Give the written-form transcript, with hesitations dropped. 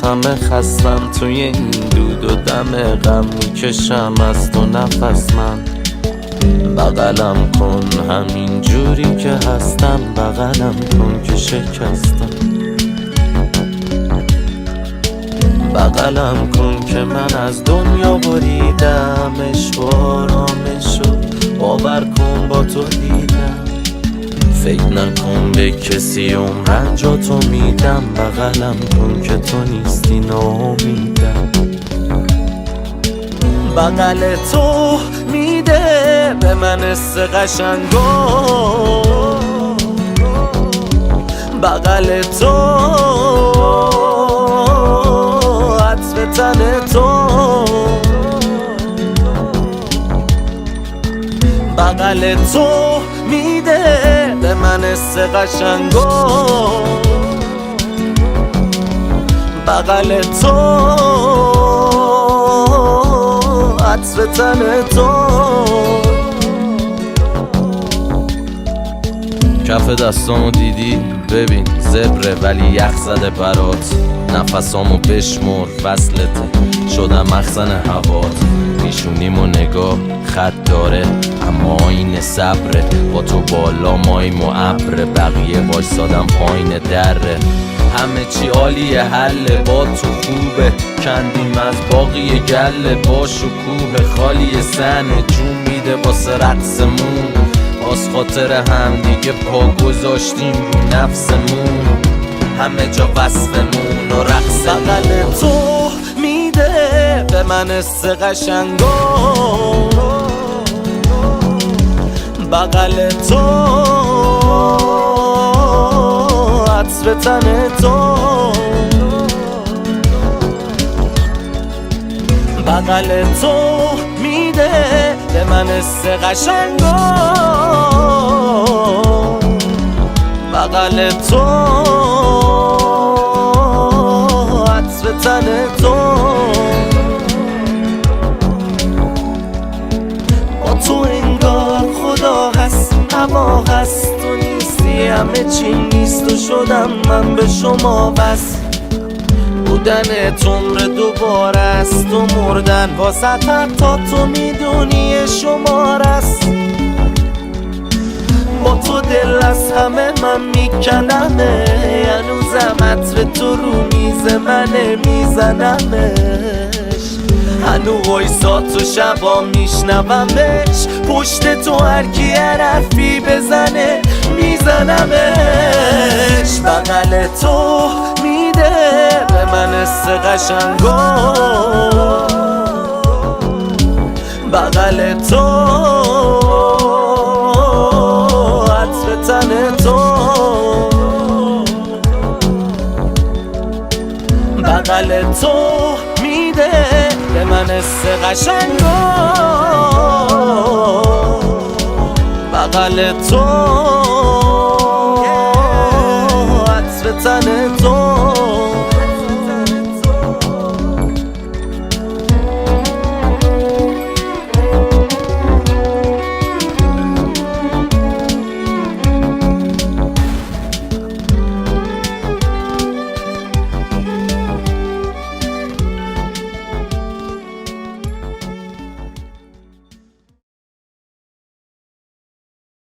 از همه خستم، توی این دود و دم غم میکشم از تو نفس. من بغلم کن همین جوری که هستم، بغلم کن که شکستم. بغلم کن که من از دنیا بریدم، اشوارامشو باور کن با تو دیدم. فکر نکن به کسی رنجاتو میدم، بغلم کن که تو نیستی ناامیدم. بغل تو میده به من حس قشنگو، بغل تو عطر تن تو، بغل تو میده به من حس قشنگو، بغل تو عطر تن تو. کف دستامو دیدی؟ ببین زبره ولی یخ زده برات. نفسامو بشمر وصلته، شدم مخزن هوات. میشونیم و نگاه خط داره اما این صبره. با تو بالا مایم و ابره، بقیه وایسادم پایین دره. همه چی عالیه حله با تو خوبه، کندیم از باقی گله. با شکوه خالی سنه، جون میده واسه رقصمون. باز خاطر هم دیگه پا گذاشتیم رو نفسمون، همه جا وصفمون و رقص. بغل تو میده به من حس قشنگو، بغل تو عطر تن تو، بغل تو میده به من حس قشنگو، بغل تو عطر تن تو. با تو انگار خدا هست، هوا هست، تو نیستی همه چی نیست و شدم من به شما بس. بودن عمر دوباره است و مردن واسه تا تو میدونی شمار است. با تو دل از همه من میکنمه، هنوزم عطر تو رو میز منه میزنمش. هنو وایسا تو شبا میشنومش، پشت تو هرکی حرفی بزنه میزنمش. بغل تو میده به من حس قشنگو، بغل تو عطر تن تو، بغل تو میده به من حس قشنگو، بغل تو